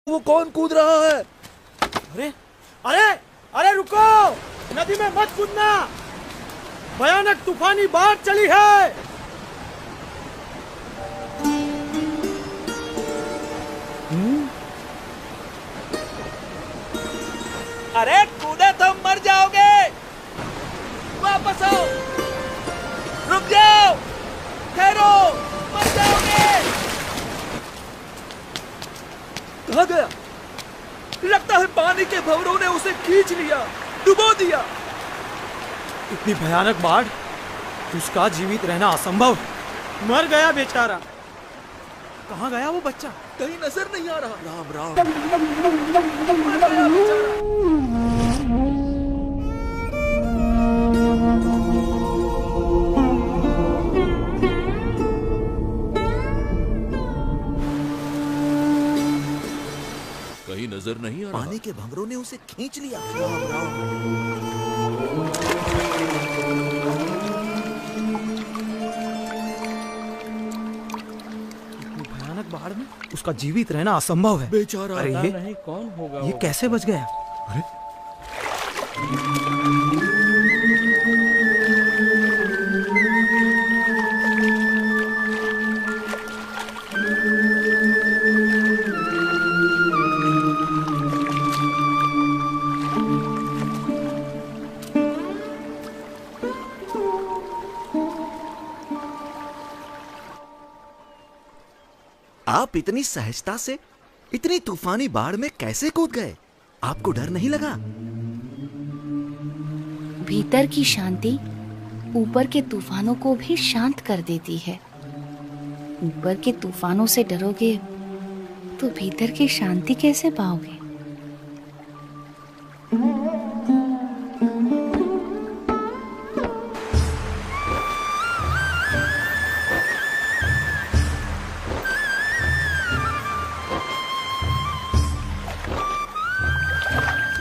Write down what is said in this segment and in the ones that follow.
वो कौन कूद रहा है? अरे अरे अरे रुको, नदी में मत कूदना, भयानक तूफानी बाढ़ चली है। अरे कूदे तो मर जाओगे, वापस आओ, रुक जाओ, ठहरो, मर जाओगे। कहाँ गया? लगता है पानी के भंवरों ने उसे खींच लिया, डुबो दिया। इतनी भयानक बाढ़, उसका जीवित रहना असंभव। मर गया बेचारा। कहाँ गया वो बच्चा? कहीं नजर नहीं आ रहा। राम राम। मर गया बेचारा। कहीं नजर नहीं आ रहा। पानी के भंवरों ने उसे खींच लिया। राम राम। भयानक बाढ़ में उसका जीवित रहना असंभव है। बेचारा। अरे नहीं कौन होगा ये कैसे बच गया? अरे आप इतनी सहजता से इतनी तूफानी बाढ़ में कैसे कूद गए? आपको डर नहीं लगा? भीतर की शांति ऊपर के तूफानों को भी शांत कर देती है। ऊपर के तूफानों से डरोगे तो भीतर की शांति कैसे पाओगे?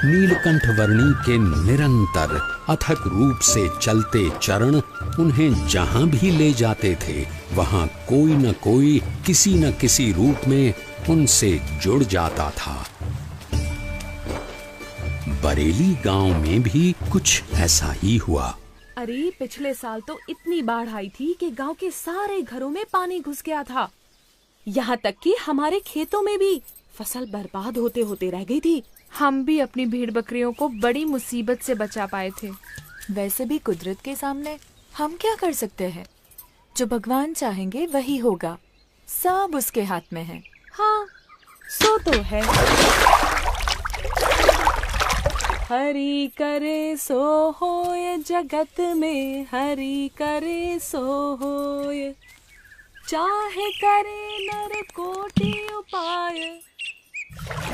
नीलकंठ वर्णी के निरंतर अथक रूप से चलते चरण उन्हें जहां भी ले जाते थे, वहां कोई न कोई किसी न किसी रूप में उनसे जुड़ जाता था। बरेली गांव में भी कुछ ऐसा ही हुआ। अरे पिछले साल तो इतनी बाढ़ आई थी कि गांव के सारे घरों में पानी घुस गया था। यहाँ तक कि हमारे खेतों में भी फसल बर्बाद होते होते रह गई थी। हम भी अपनी भेड़ बकरियों को बड़ी मुसीबत से बचा पाए थे। वैसे भी कुदरत के सामने हम क्या कर सकते हैं? जो भगवान चाहेंगे वही होगा, सब उसके हाथ में है। हाँ, सो तो है। हरि करे सो होय, जगत में हरि करे सो होय, चाहे करे नर कोटि उपाय,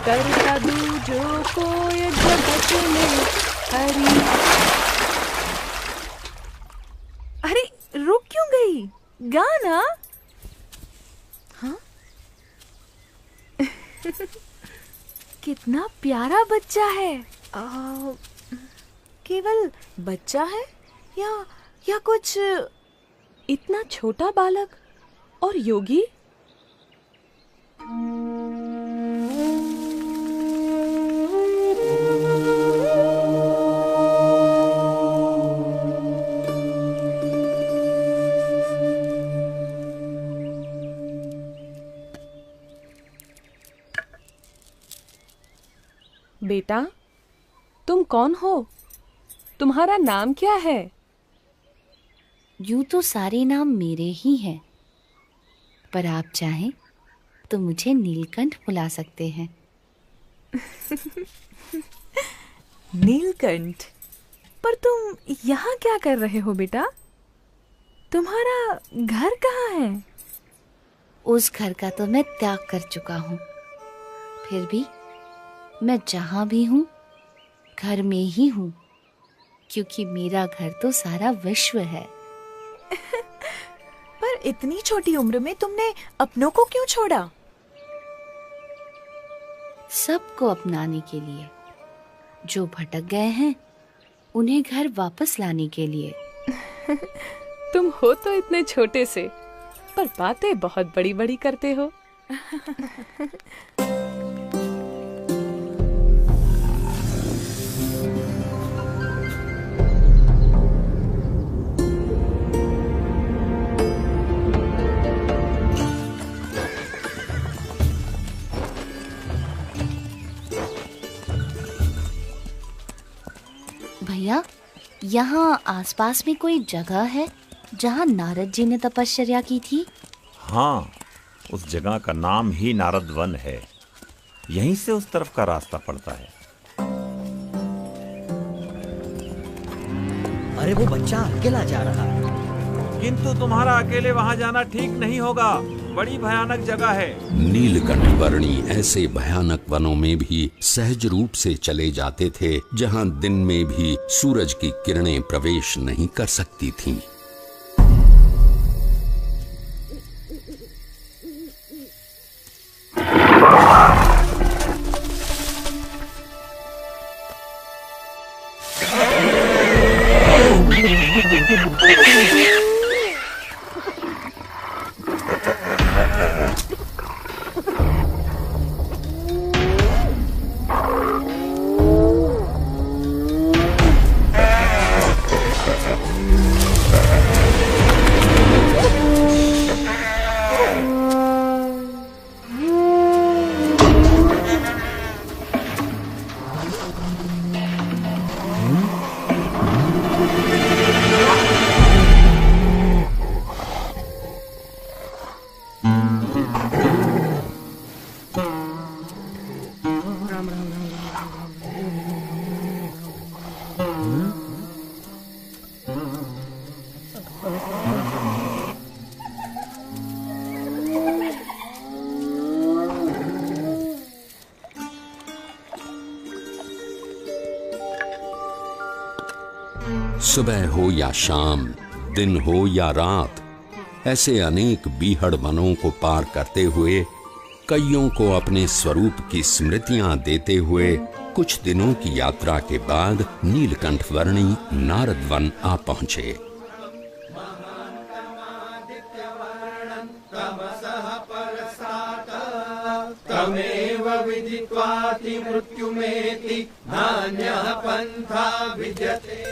कर कदू जो कोय जगत में हरि। अरे रुक क्यों गई? गाना। हाँ? कितना प्यारा बच्चा है। केवल बच्चा है या कुछ? इतना छोटा बालक और योगी। बेटा, तुम कौन हो? तुम्हारा नाम क्या है? यूं तो सारे नाम मेरे ही हैं, पर आप चाहें तो मुझे नीलकंठ बुला सकते हैं। नीलकंठ? पर तुम यहाँ क्या कर रहे हो बेटा? तुम्हारा घर कहाँ है? उस घर का तो मैं त्याग कर चुका हूँ, फिर भी मैं जहाँ भी हूँ घर में ही हूँ, क्योंकि मेरा घर तो सारा विश्व है। पर इतनी छोटी उम्र में तुमने अपनों को क्यों छोड़ा? सबको अपनाने के लिए, जो भटक गए हैं उन्हें घर वापस लाने के लिए। तुम हो तो इतने छोटे से, पर बातें बहुत बड़ी बड़ी करते हो। भैया, यहाँ आसपास में कोई जगह है जहाँ नारद जी ने तपश्चर्या की थी? हाँ, उस जगह का नाम ही नारद वन है। यहीं से उस तरफ का रास्ता पड़ता है। अरे वो बच्चा अकेला जा रहा है। किंतु तुम्हारा अकेले वहां जाना ठीक नहीं होगा, बड़ी भयानक जगह है। नीलकंठ वर्णी ऐसे भयानक वनों में भी सहज रूप से चले जाते थे जहां दिन में भी सूरज की किरणें प्रवेश नहीं कर सकती थीं। सुबह हो या शाम, दिन हो या रात, ऐसे अनेक बीहड़ वनों को पार करते हुए, कईयों को अपने स्वरूप की स्मृतियां देते हुए कुछ दिनों की यात्रा के बाद नीलकंठ वर्णी नारद वन आ पहुंचे। तमेव विदित्वाति मृत्युमेति नान्यः पन्था विद्यते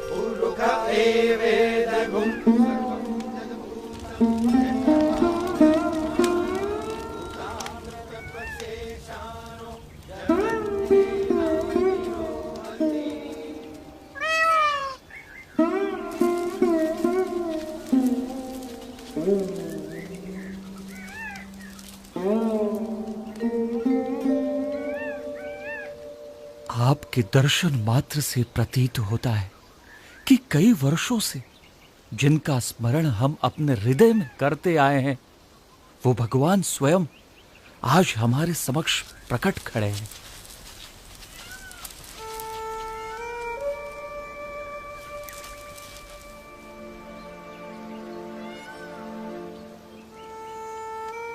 पुरुष एवेदगुं। आपके दर्शन मात्र से प्रतीत होता है कि कई वर्षों से जिनका स्मरण हम अपने हृदय में करते आए हैं, वो भगवान स्वयं आज हमारे समक्ष प्रकट खड़े हैं।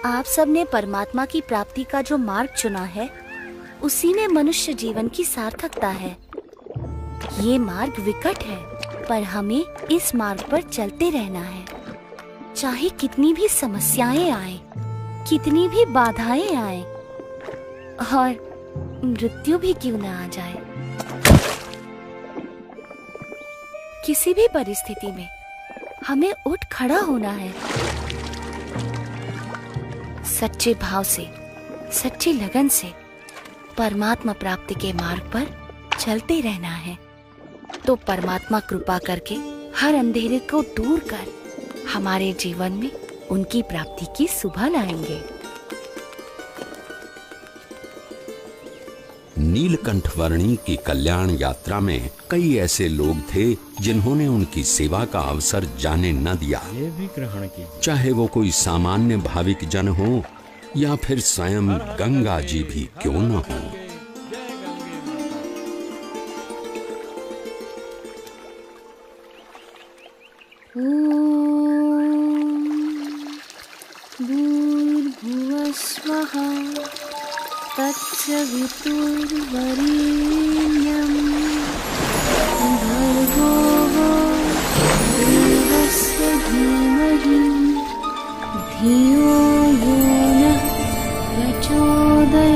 आप सबने परमात्मा की प्राप्ति का जो मार्ग चुना है, उसी में मनुष्य जीवन की सार्थकता है। ये मार्ग विकट है, पर हमें इस मार्ग पर चलते रहना है। चाहे कितनी भी समस्याएं आए, कितनी भी बाधाएं आए और मृत्यु भी क्यों न आ जाए, किसी भी परिस्थिति में हमें उठ खड़ा होना है। सच्चे भाव से, सच्ची लगन से परमात्मा प्राप्ति के मार्ग पर चलते रहना है, तो परमात्मा कृपा करके हर अंधेरे को दूर कर हमारे जीवन में उनकी प्राप्ति की सुबह लाएंगे। नीलकंठ वर्णी की कल्याण यात्रा में कई ऐसे लोग थे जिन्होंने उनकी सेवा का अवसर जाने न दिया। ये भी ग्रहण कीजिए। चाहे वो कोई सामान्य भाविक जन हो या फिर स्वयं गंगा जी भी क्यों न हो। भूर्भुवः स्वः तत्सवितुर्वरेण्यं भर्गो देवस्य धीमहि धियो यो नः प्रचोदयात्।